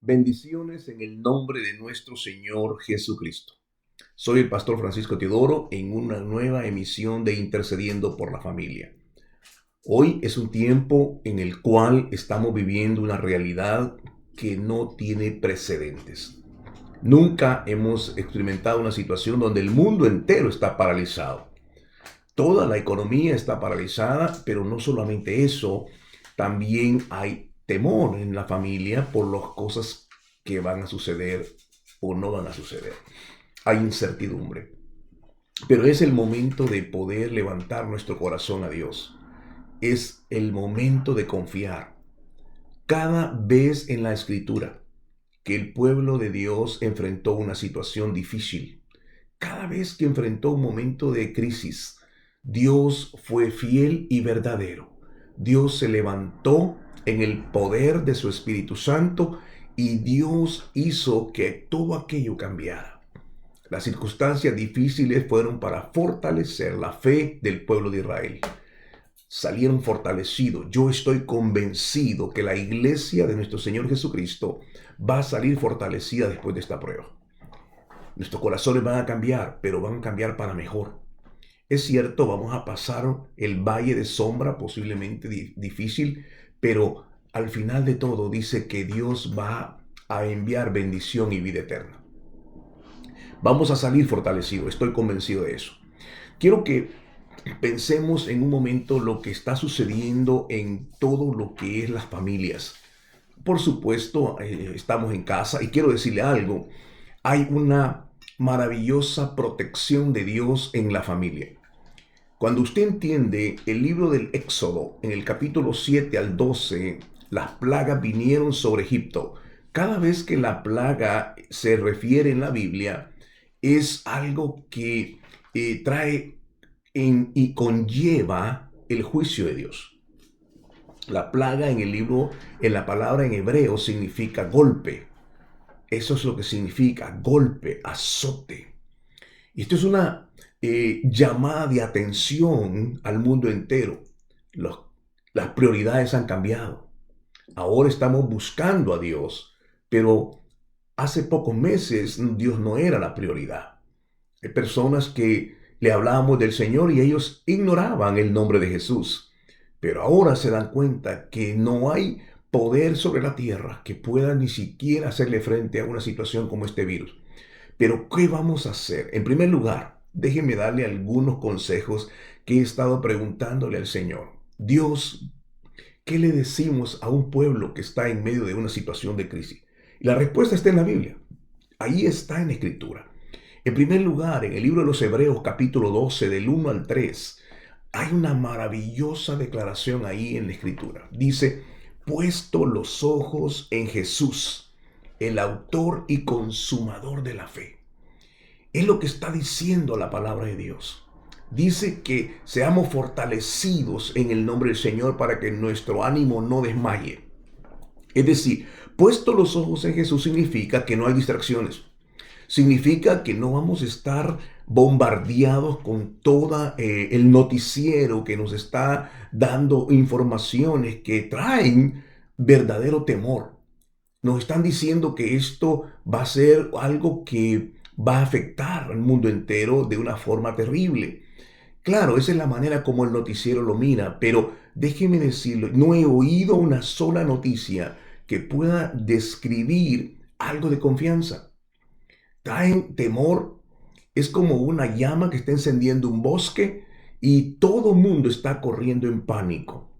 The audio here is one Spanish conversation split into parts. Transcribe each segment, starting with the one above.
Bendiciones en el nombre de nuestro Señor Jesucristo. Soy el pastor Francisco Teodoro en una nueva emisión de Intercediendo por la Familia. Hoy es un tiempo en el cual estamos viviendo una realidad que no tiene precedentes. Nunca hemos experimentado una situación donde el mundo entero está paralizado. Toda la economía está paralizada, pero no solamente eso, también hay temor en la familia por las cosas que van a suceder o no van a suceder. Hay incertidumbre, pero es el momento de poder levantar nuestro corazón a Dios. Es el momento de confiar. Cada vez en la Escritura que el pueblo de Dios enfrentó una situación difícil, cada vez que enfrentó un momento de crisis, Dios fue fiel y verdadero. Dios se levantó en el poder de su Espíritu Santo y Dios hizo que todo aquello cambiara. Las circunstancias difíciles fueron para fortalecer la fe del pueblo de Israel. Salieron fortalecidos. Yo estoy convencido que la iglesia de nuestro Señor Jesucristo va a salir fortalecida después de esta prueba. Nuestros corazones van a cambiar, pero van a cambiar para mejor. Es cierto, vamos a pasar el valle de sombra posiblemente difícil, pero al final de todo dice que Dios va a enviar bendición y vida eterna. Vamos a salir fortalecidos, estoy convencido de eso. Quiero que pensemos en un momento lo que está sucediendo en todo lo que es las familias. Por supuesto, estamos en casa y quiero decirle algo. Hay una maravillosa protección de Dios en la familia. Cuando usted entiende el libro del Éxodo, en el capítulo 7 al 12, las plagas vinieron sobre Egipto. Cada vez que la plaga se refiere en la Biblia, es algo que trae y conlleva el juicio de Dios. La plaga en el libro, en la palabra en hebreo, significa golpe. Eso es lo que significa golpe, azote. Y esto es una llamada de atención al mundo entero. Las prioridades han cambiado. Ahora estamos buscando a Dios, pero hace pocos meses Dios no era la prioridad. Hay personas que le hablábamos del Señor y ellos ignoraban el nombre de Jesús. Pero ahora se dan cuenta que no hay poder sobre la tierra que pueda ni siquiera hacerle frente a una situación como este virus. Pero ¿qué vamos a hacer? En primer lugar, déjeme darle algunos consejos que he estado preguntándole al Señor. Dios, ¿qué le decimos a un pueblo que está en medio de una situación de crisis? Y la respuesta está en la Biblia. Ahí está en la Escritura. En primer lugar, en el libro de los Hebreos, capítulo 12, del 1 al 3, hay una maravillosa declaración ahí en la Escritura. Dice, puesto los ojos en Jesús, el autor y consumador de la fe. Es lo que está diciendo la palabra de Dios. Dice que seamos fortalecidos en el nombre del Señor para que nuestro ánimo no desmaye. Es decir, puesto los ojos en Jesús significa que no hay distracciones. Significa que no vamos a estar bombardeados con todo el noticiero que nos está dando informaciones que traen verdadero temor. Nos están diciendo que esto va a ser algo que va a afectar al mundo entero de una forma terrible. Claro, esa es la manera como el noticiero lo mira, pero déjeme decirlo, no he oído una sola noticia que pueda describir algo de confianza. Traen temor, es como una llama que está encendiendo un bosque y todo el mundo está corriendo en pánico.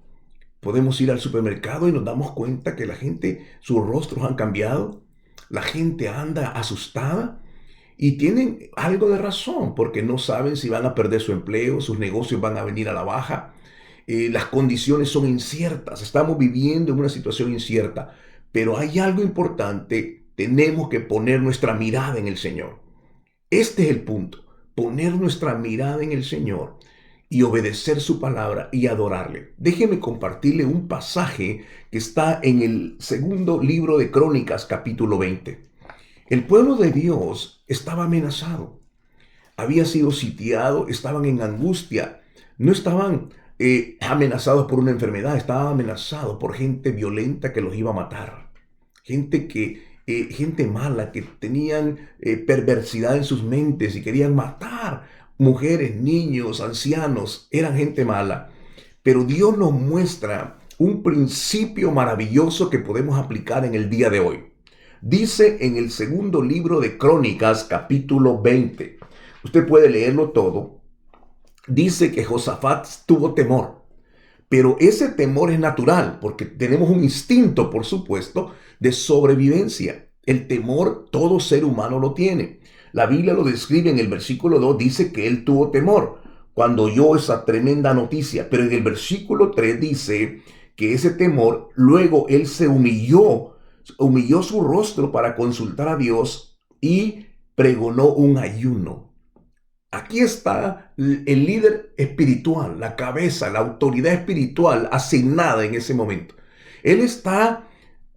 Podemos ir al supermercado y nos damos cuenta que la gente, sus rostros han cambiado, la gente anda asustada y tienen algo de razón porque no saben si van a perder su empleo, sus negocios van a venir a la baja, las condiciones son inciertas, estamos viviendo en una situación incierta, pero hay algo importante, tenemos que poner nuestra mirada en el Señor. Este es el punto, poner nuestra mirada en el Señor y obedecer su palabra y adorarle. Déjeme compartirle un pasaje que está en el segundo libro de Crónicas, capítulo 20. El pueblo de Dios estaba amenazado, había sido sitiado, estaban en angustia, no estaban amenazados por una enfermedad, estaban amenazados por gente violenta que los iba a matar, gente que gente mala, que tenían perversidad en sus mentes y querían matar mujeres, niños, ancianos, eran gente mala. Pero Dios nos muestra un principio maravilloso que podemos aplicar en el día de hoy. Dice en el segundo libro de Crónicas, capítulo 20. Usted puede leerlo todo. Dice que Josafat tuvo temor. Pero ese temor es natural, porque tenemos un instinto, por supuesto, de sobrevivencia. El temor todo ser humano lo tiene. La Biblia lo describe en el versículo 2, dice que él tuvo temor cuando oyó esa tremenda noticia. Pero en el versículo 3 dice que ese temor, luego él se humilló su rostro para consultar a Dios y pregonó un ayuno. Aquí está el líder espiritual, la cabeza, la autoridad espiritual asignada en ese momento. Él está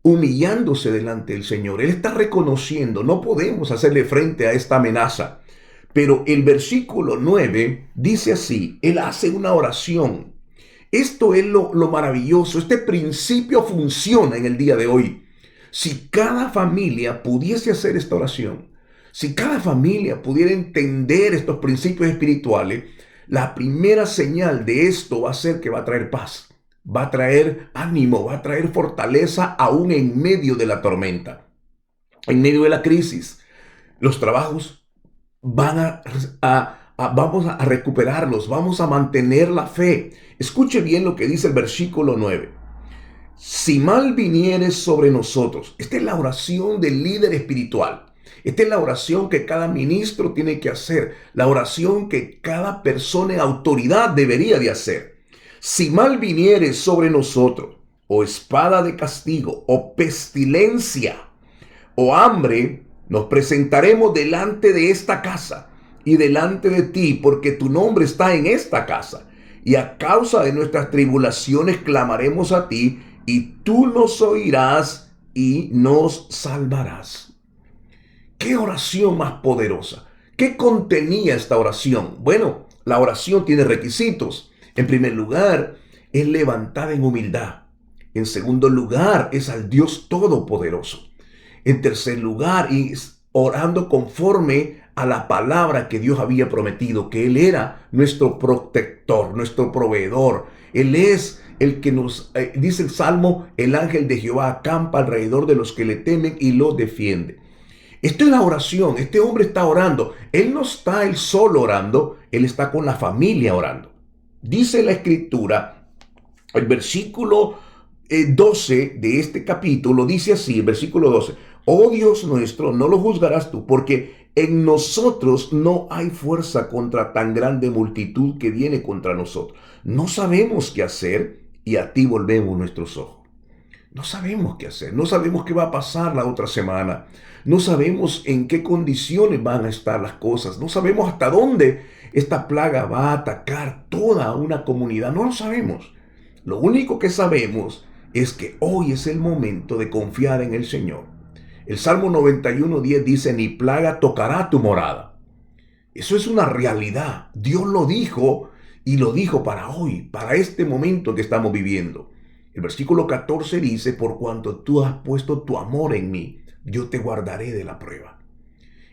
humillándose delante del Señor. Él está reconociendo, no podemos hacerle frente a esta amenaza. Pero el versículo 9 dice así, él hace una oración. Esto es lo maravilloso. Este principio funciona en el día de hoy. Si cada familia pudiese hacer esta oración, si cada familia pudiera entender estos principios espirituales, la primera señal de esto va a ser que va a traer paz, va a traer ánimo, va a traer fortaleza aún en medio de la tormenta, en medio de la crisis. Los trabajos vamos a recuperarlos, vamos a mantener la fe. Escuche bien lo que dice el versículo 9. Si mal viniere sobre nosotros, esta es la oración del líder espiritual. Esta es la oración que cada ministro tiene que hacer, la oración que cada persona en autoridad debería de hacer. Si mal viniere sobre nosotros, o espada de castigo, o pestilencia, o hambre, nos presentaremos delante de esta casa y delante de ti, porque tu nombre está en esta casa. Y a causa de nuestras tribulaciones clamaremos a ti, y tú nos oirás y nos salvarás. ¿Qué oración más poderosa? ¿Qué contenía esta oración? Bueno, la oración tiene requisitos. En primer lugar, es levantada en humildad. En segundo lugar, es al Dios Todopoderoso. En tercer lugar, es orando conforme a la palabra que Dios había prometido, que Él era nuestro protector, nuestro proveedor. Él es el que nos, dice el Salmo, el ángel de Jehová acampa alrededor de los que le temen y los defiende. Esto es la oración. Este hombre está orando. Él no está él solo orando, él está con la familia orando. Dice la escritura, el versículo 12 de este capítulo, dice así, el versículo 12. Oh Dios nuestro, no lo juzgarás tú, porque en nosotros no hay fuerza contra tan grande multitud que viene contra nosotros. No sabemos qué hacer y a ti volvemos nuestros ojos. No sabemos qué hacer, no sabemos qué va a pasar la otra semana, no sabemos en qué condiciones van a estar las cosas, no sabemos hasta dónde esta plaga va a atacar toda una comunidad, no lo sabemos. Lo único que sabemos es que hoy es el momento de confiar en el Señor. El Salmo 91:10 dice, ni plaga tocará tu morada. Eso es una realidad. Dios lo dijo y lo dijo para hoy, para este momento que estamos viviendo. El versículo 14 dice, por cuanto tú has puesto tu amor en mí, yo te guardaré de la prueba.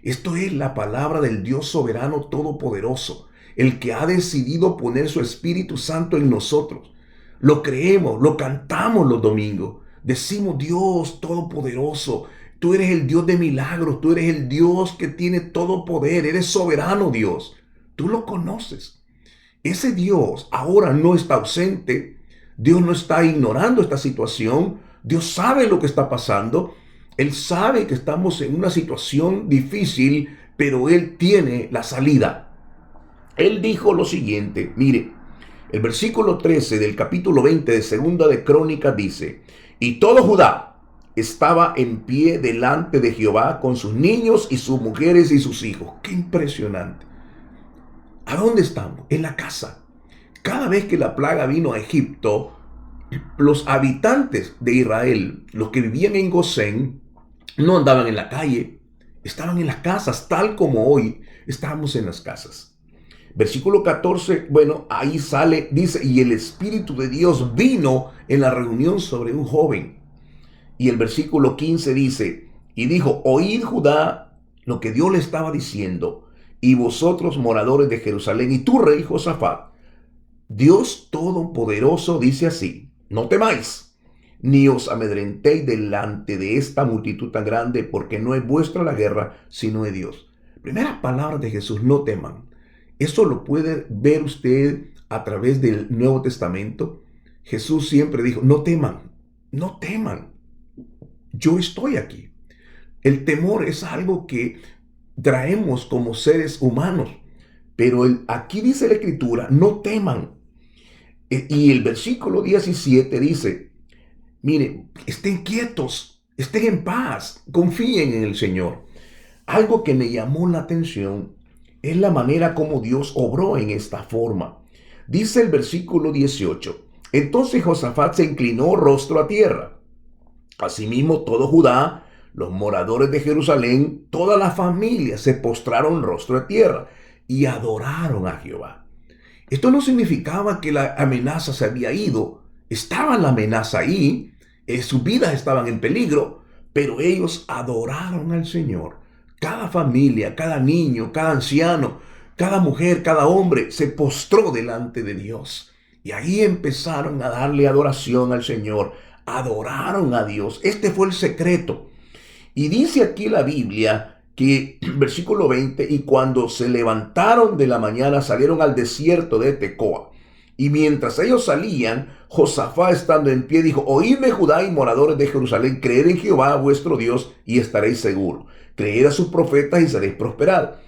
Esto es la palabra del Dios soberano todopoderoso, el que ha decidido poner su Espíritu Santo en nosotros. Lo creemos, lo cantamos los domingos. Decimos, Dios todopoderoso, tú eres el Dios de milagros, tú eres el Dios que tiene todo poder, eres soberano Dios. Tú lo conoces. Ese Dios ahora no está ausente. Dios no está ignorando esta situación. Dios sabe lo que está pasando. Él sabe que estamos en una situación difícil, pero Él tiene la salida. Él dijo lo siguiente, mire, el versículo 13 del capítulo 20 de Segunda de Crónicas dice, y todo Judá estaba en pie delante de Jehová con sus niños y sus mujeres y sus hijos. ¡Qué impresionante! ¿A dónde estamos? En la casa. Cada vez que la plaga vino a Egipto, los habitantes de Israel, los que vivían en Gosén, no andaban en la calle, estaban en las casas, tal como hoy estamos en las casas. Versículo 14, bueno, ahí sale, dice, y el Espíritu de Dios vino en la reunión sobre un joven. Y el versículo 15 dice, y dijo, oíd Judá lo que Dios le estaba diciendo, y vosotros moradores de Jerusalén, y tú rey Josafat, Dios Todopoderoso dice así, no temáis, ni os amedrentéis delante de esta multitud tan grande, porque no es vuestra la guerra, sino de Dios. Primera palabra de Jesús, no teman. Eso lo puede ver usted a través del Nuevo Testamento. Jesús siempre dijo, no teman, no teman, yo estoy aquí. El temor es algo que traemos como seres humanos, pero aquí dice la Escritura, no teman. Y el versículo 17 dice, mire, estén quietos, estén en paz, confíen en el Señor. Algo que me llamó la atención es la manera como Dios obró en esta forma. Dice el versículo 18, entonces Josafat se inclinó rostro a tierra. Asimismo, todo Judá, los moradores de Jerusalén, toda la familia se postraron rostro a tierra y adoraron a Jehová. Esto no significaba que la amenaza se había ido. Estaba la amenaza ahí, sus vidas estaban en peligro, pero ellos adoraron al Señor. Cada familia, cada niño, cada anciano, cada mujer, cada hombre se postró delante de Dios. Y ahí empezaron a darle adoración al Señor. Adoraron a Dios. Este fue el secreto. Y dice aquí la Biblia que, versículo 20, y cuando se levantaron de la mañana salieron al desierto de Tecoa. Y mientras ellos salían, Josafat estando en pie dijo, oídme Judá y moradores de Jerusalén, creed en Jehová vuestro Dios y estaréis seguros. Creed a sus profetas y seréis prosperados.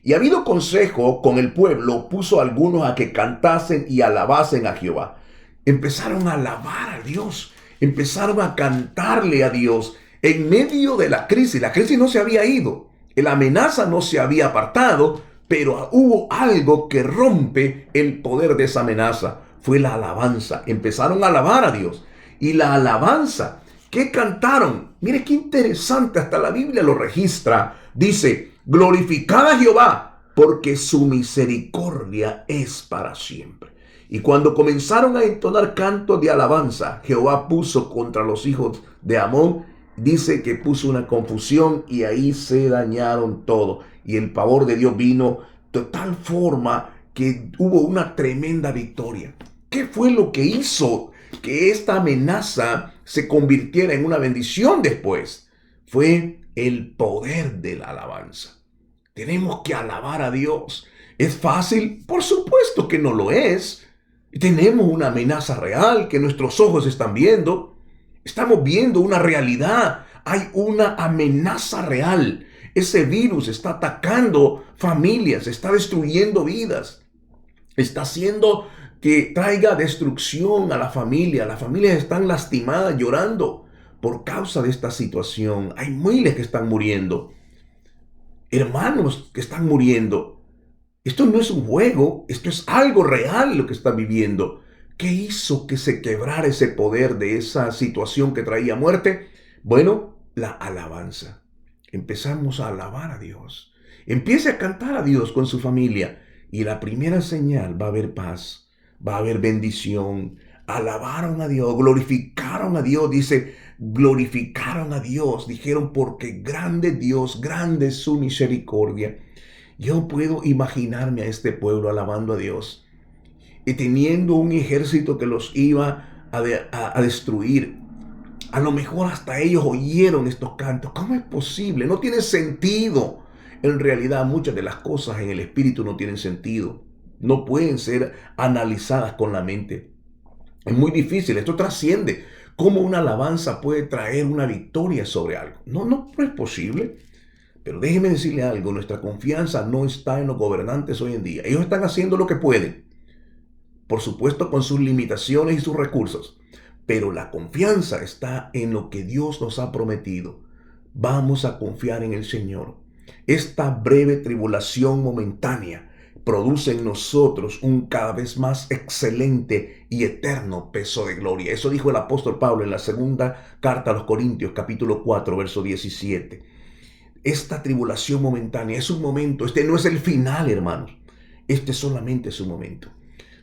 Y habido consejo con el pueblo, puso a algunos a que cantasen y alabasen a Jehová. Empezaron a alabar a Dios, empezaron a cantarle a Dios en medio de la crisis. La crisis no se había ido, la amenaza no se había apartado, pero hubo algo que rompe el poder de esa amenaza. Fue la alabanza. Empezaron a alabar a Dios. Y la alabanza, ¿qué cantaron? Mire qué interesante, hasta la Biblia lo registra. Dice, glorificad a Jehová, porque su misericordia es para siempre. Y cuando comenzaron a entonar cantos de alabanza, Jehová puso contra los hijos de Amón, dice que puso una confusión y ahí se dañaron todo. Y el pavor de Dios vino de tal forma que hubo una tremenda victoria. ¿Qué fue lo que hizo que esta amenaza se convirtiera en una bendición después? Fue el poder de la alabanza. Tenemos que alabar a Dios. ¿Es fácil? Por supuesto que no lo es. Tenemos una amenaza real que nuestros ojos están viendo. Estamos viendo una realidad. Hay una amenaza real. Ese virus está atacando familias, está destruyendo vidas. Está haciendo que traiga destrucción a la familia. Las familias están lastimadas, llorando por causa de esta situación. Hay miles que están muriendo. Hermanos que están muriendo. Esto no es un juego, esto es algo real lo que están viviendo. ¿Qué hizo que se quebrara ese poder de esa situación que traía muerte? Bueno, la alabanza. Empezamos a alabar a Dios. Empiece a cantar a Dios con su familia y la primera señal va a haber paz, va a haber bendición. Alabaron a Dios, glorificaron a Dios, dice, glorificaron a Dios, dijeron porque grande Dios, grande es su misericordia. Yo puedo imaginarme a este pueblo alabando a Dios y teniendo un ejército que los iba a destruir. A lo mejor hasta ellos oyeron estos cantos. ¿Cómo es posible? No tiene sentido. En realidad muchas de las cosas en el espíritu no tienen sentido. No pueden ser analizadas con la mente. Es muy difícil. Esto trasciende. ¿Cómo una alabanza puede traer una victoria sobre algo? No es posible. Pero déjeme decirle algo, nuestra confianza no está en los gobernantes hoy en día. Ellos están haciendo lo que pueden, por supuesto con sus limitaciones y sus recursos, pero la confianza está en lo que Dios nos ha prometido. Vamos a confiar en el Señor. Esta breve tribulación momentánea produce en nosotros un cada vez más excelente y eterno peso de gloria. Eso dijo el apóstol Pablo en la segunda carta a los Corintios, capítulo 4, verso 17. Esta tribulación momentánea es un momento, este no es el final, hermanos. Este solamente es un momento.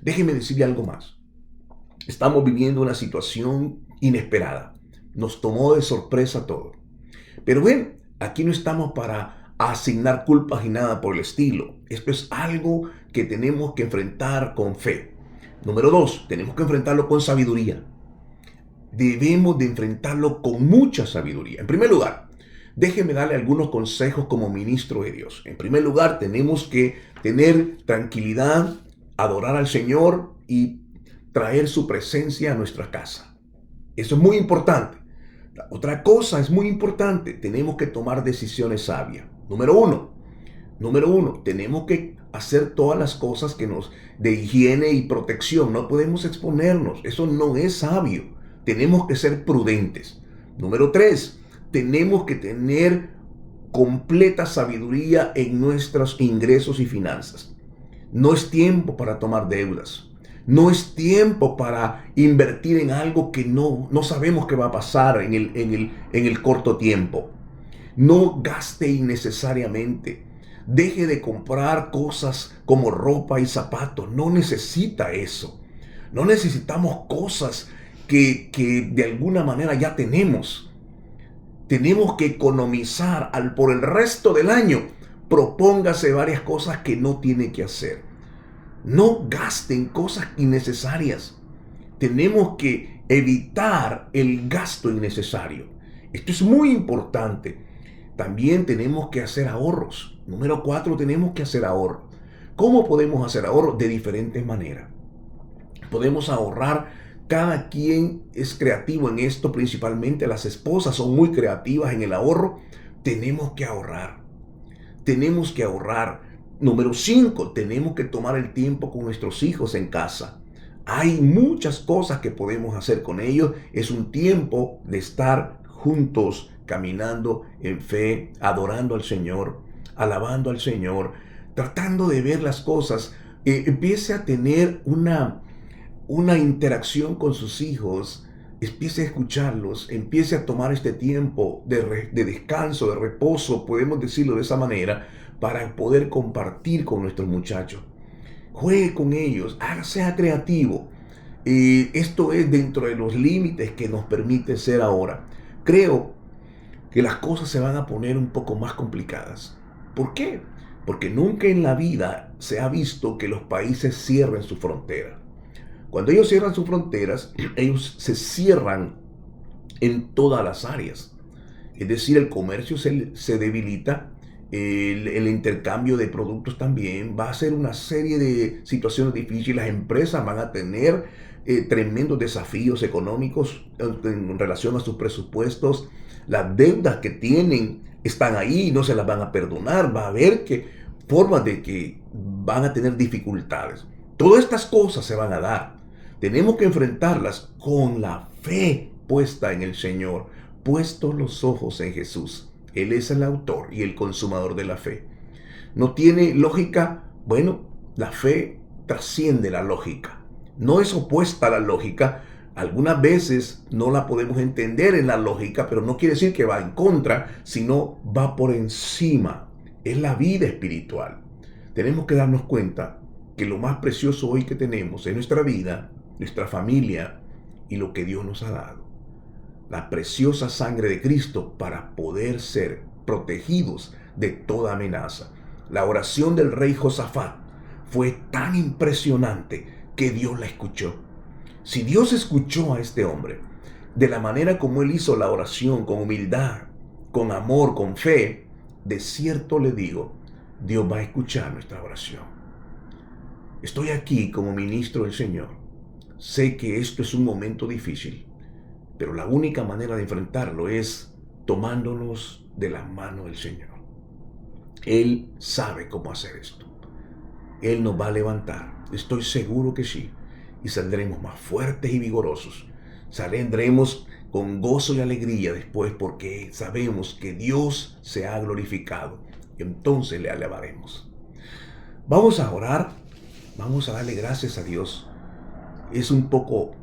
Déjeme decirle algo más. Estamos viviendo una situación inesperada. Nos tomó de sorpresa todo. Pero ven, aquí no estamos para asignar culpas y nada por el estilo. Esto es algo que tenemos que enfrentar con fe. Número dos, tenemos que enfrentarlo con sabiduría. Debemos de enfrentarlo con mucha sabiduría. En primer lugar, déjeme darle algunos consejos como ministro de Dios. En primer lugar, tenemos que tener tranquilidad, adorar al Señor y traer su presencia a nuestra casa. Eso es muy importante. La otra cosa es muy importante. Tenemos que tomar decisiones sabias. Número uno, tenemos que hacer todas las cosas que nos de higiene y protección. No podemos exponernos. Eso no es sabio. Tenemos que ser prudentes. Número tres, tenemos que tener completa sabiduría en nuestros ingresos y finanzas. No es tiempo para tomar deudas. No es tiempo para invertir en algo que no sabemos qué va a pasar en el corto tiempo. No gaste innecesariamente. Deje de comprar cosas como ropa y zapatos. No necesita eso. No necesitamos cosas que de alguna manera ya tenemos. Tenemos que economizar por el resto del año. Propóngase varias cosas que no tiene que hacer. No gasten cosas innecesarias. Tenemos que evitar el gasto innecesario. Esto es muy importante. También tenemos que hacer ahorros. Número 4, tenemos que hacer ahorro. ¿Cómo podemos hacer ahorro? De diferentes maneras. Podemos ahorrar. Cada quien es creativo en esto, principalmente las esposas son muy creativas en el ahorro. Tenemos que ahorrar. Tenemos que ahorrar. Número 5, tenemos que tomar el tiempo con nuestros hijos en casa. Hay muchas cosas que podemos hacer con ellos. Es un tiempo de estar juntos, caminando en fe, adorando al Señor, alabando al Señor, tratando de ver las cosas. Empiece a tener una interacción con sus hijos, empiece a escucharlos, empiece a tomar este tiempo de descanso, de reposo, podemos decirlo de esa manera, para poder compartir con nuestros muchachos. Juegue con ellos, sea creativo. Esto es dentro de los límites que nos permite ser ahora. Creo que las cosas se van a poner un poco más complicadas. ¿Por qué? Porque nunca en la vida se ha visto que los países cierren su frontera. Cuando ellos cierran sus fronteras, ellos se cierran en todas las áreas. Es decir, el comercio se debilita, el intercambio de productos también, va a ser una serie de situaciones difíciles. Las empresas van a tener tremendos desafíos económicos en relación a sus presupuestos. Las deudas que tienen están ahí y no se las van a perdonar. Va a haber formas de que van a tener dificultades. Todas estas cosas se van a dar. Tenemos que enfrentarlas con la fe puesta en el Señor, puestos los ojos en Jesús. Él es el autor y el consumador de la fe. ¿No tiene lógica? Bueno, la fe trasciende la lógica. No es opuesta a la lógica. Algunas veces no la podemos entender en la lógica, pero no quiere decir que va en contra, sino va por encima. Es la vida espiritual. Tenemos que darnos cuenta que lo más precioso hoy que tenemos es nuestra vida, nuestra familia y lo que Dios nos ha dado. La preciosa sangre de Cristo para poder ser protegidos de toda amenaza. La oración del rey Josafat fue tan impresionante que Dios la escuchó. Si Dios escuchó a este hombre de la manera como él hizo la oración, con humildad, con amor, con fe, de cierto le digo, Dios va a escuchar nuestra oración. Estoy aquí como ministro del Señor. Sé que esto es un momento difícil, pero la única manera de enfrentarlo es tomándonos de la mano del Señor. Él sabe cómo hacer esto. Él nos va a levantar. Estoy seguro que sí. Y saldremos más fuertes y vigorosos. Saldremos con gozo y alegría después porque sabemos que Dios se ha glorificado. Y entonces le alabaremos. Vamos a orar. Vamos a darle gracias a Dios. Es un poco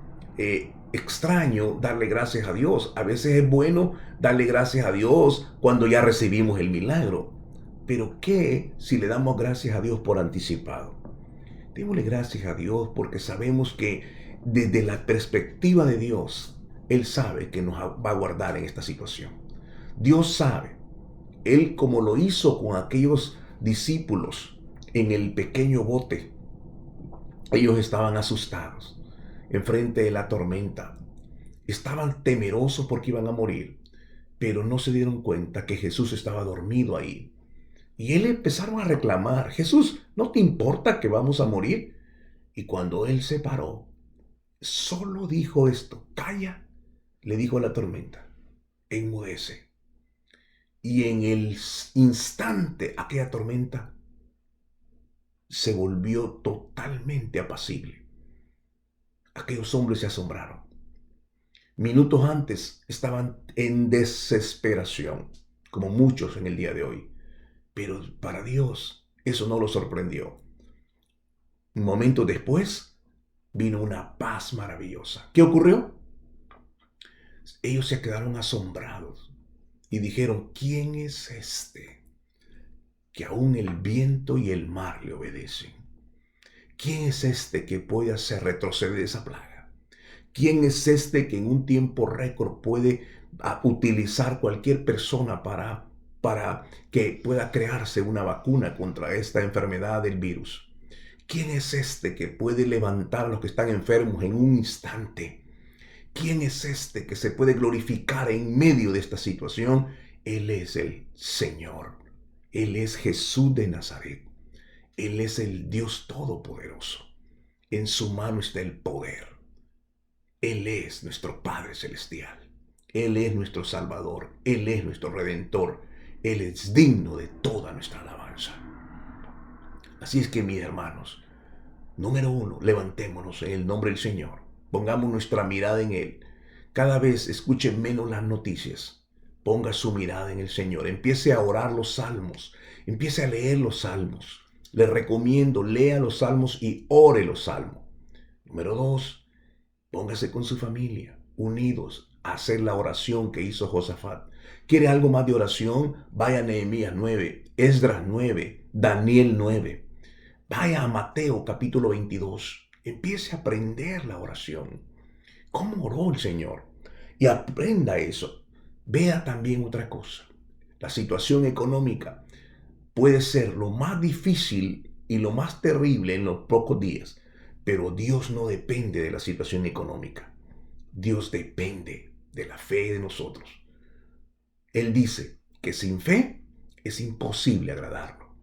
extraño darle gracias a Dios. A veces es bueno darle gracias a Dios cuando ya recibimos el milagro. Pero ¿qué si le damos gracias a Dios por anticipado? Démosle gracias a Dios porque sabemos que desde la perspectiva de Dios, Él sabe que nos va a guardar en esta situación. Dios sabe, Él como lo hizo con aquellos discípulos en el pequeño bote. Ellos estaban asustados enfrente de la tormenta. Estaban temerosos porque iban a morir, pero no se dieron cuenta que Jesús estaba dormido ahí. Y él empezaron a reclamar: Jesús, ¿no te importa que vamos a morir? Y cuando él se paró, solo dijo esto: calla, le dijo a la tormenta, enmudece. Y en el instante aquella tormenta se volvió totalmente apacible. Aquellos hombres se asombraron. Minutos antes estaban en desesperación, como muchos en el día de hoy. Pero para Dios eso no lo sorprendió. Un momento después vino una paz maravillosa. ¿Qué ocurrió? Ellos se quedaron asombrados y dijeron: ¿quién es este que aún el viento y el mar le obedecen? ¿Quién es este que puede hacer retroceder esa plaga? ¿Quién es este que en un tiempo récord puede utilizar cualquier persona para que pueda crearse una vacuna contra esta enfermedad del virus? ¿Quién es este que puede levantar a los que están enfermos en un instante? ¿Quién es este que se puede glorificar en medio de esta situación? Él es el Señor. Él es Jesús de Nazaret. Él es el Dios Todopoderoso. En su mano está el poder. Él es nuestro Padre Celestial. Él es nuestro Salvador. Él es nuestro Redentor. Él es digno de toda nuestra alabanza. Así es que, mis hermanos, número uno, levantémonos en el nombre del Señor. Pongamos nuestra mirada en Él. Cada vez escuche menos las noticias. Ponga su mirada en el Señor. Empiece a orar los salmos. Empiece a leer los salmos. Le recomiendo, lea los salmos y ore los salmos. Número dos, póngase con su familia, unidos, a hacer la oración que hizo Josafat. ¿Quiere algo más de oración? Vaya a Nehemías 9, Esdras 9, Daniel 9. Vaya a Mateo capítulo 22. Empiece a aprender la oración. ¿Cómo oró el Señor? Y aprenda eso. Vea también otra cosa. La situación económica puede ser lo más difícil y lo más terrible en los pocos días, pero Dios no depende de la situación económica. Dios depende de la fe de nosotros. Él dice que sin fe es imposible agradarlo.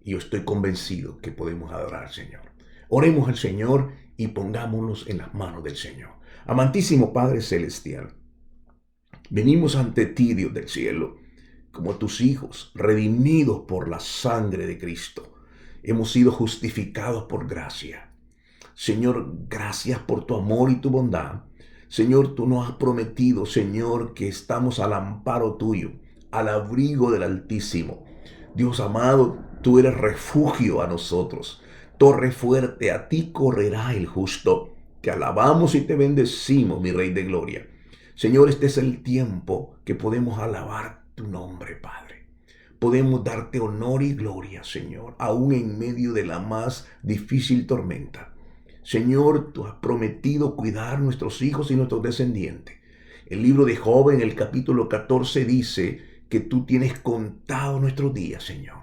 Y yo estoy convencido que podemos adorar al Señor. Oremos al Señor y pongámonos en las manos del Señor. Amantísimo Padre Celestial, venimos ante ti, Dios del cielo, como tus hijos, redimidos por la sangre de Cristo. Hemos sido justificados por gracia. Señor, gracias por tu amor y tu bondad. Señor, tú nos has prometido, Señor, que estamos al amparo tuyo, al abrigo del Altísimo. Dios amado, tú eres refugio a nosotros. Torre fuerte, a ti correrá el justo. Te alabamos y te bendecimos, mi Rey de Gloria. Señor, este es el tiempo que podemos alabar tu nombre, Padre. Podemos darte honor y gloria, Señor, aún en medio de la más difícil tormenta. Señor, tú has prometido cuidar nuestros hijos y nuestros descendientes. El libro de Job en el capítulo 14 dice que tú tienes contado nuestros días, Señor.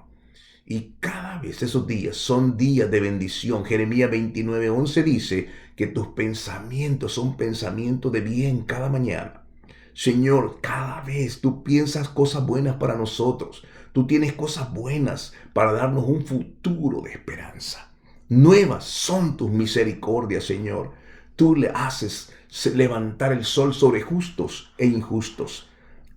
Y cada vez esos días son días de bendición. Jeremías 29:11 dice que tus pensamientos son pensamientos de bien cada mañana. Señor, cada vez tú piensas cosas buenas para nosotros. Tú tienes cosas buenas para darnos un futuro de esperanza. Nuevas son tus misericordias, Señor. Tú le haces levantar el sol sobre justos e injustos.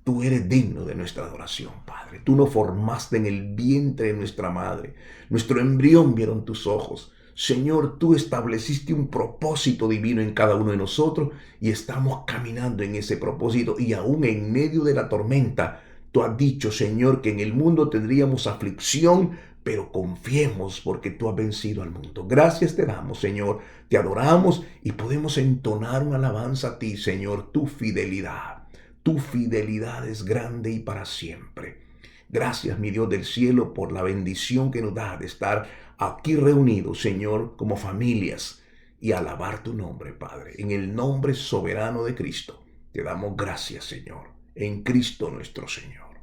Tú eres digno de nuestra adoración, Padre. Tú nos formaste en el vientre de nuestra madre. Nuestro embrión vieron tus ojos. Señor, tú estableciste un propósito divino en cada uno de nosotros y estamos caminando en ese propósito. Y aún en medio de la tormenta, tú has dicho, Señor, que en el mundo tendríamos aflicción, pero confiemos porque tú has vencido al mundo. Gracias te damos, Señor. Te adoramos y podemos entonar una alabanza a ti, Señor, tu fidelidad. Tu fidelidad es grande y para siempre. Gracias, mi Dios del cielo, por la bendición que nos da de estar aquí reunidos, Señor, como familias y alabar tu nombre, Padre. En el nombre soberano de Cristo, te damos gracias, Señor. en Cristo nuestro Señor.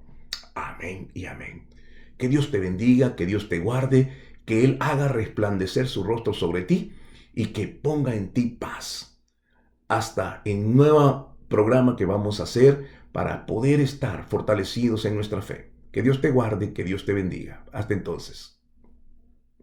Amén y amén. Que Dios te bendiga, que Dios te guarde, que Él haga resplandecer su rostro sobre ti y que ponga en ti paz. Hasta en un nuevo programa que vamos a hacer para poder estar fortalecidos en nuestra fe. Que Dios te guarde, que Dios te bendiga. Hasta entonces.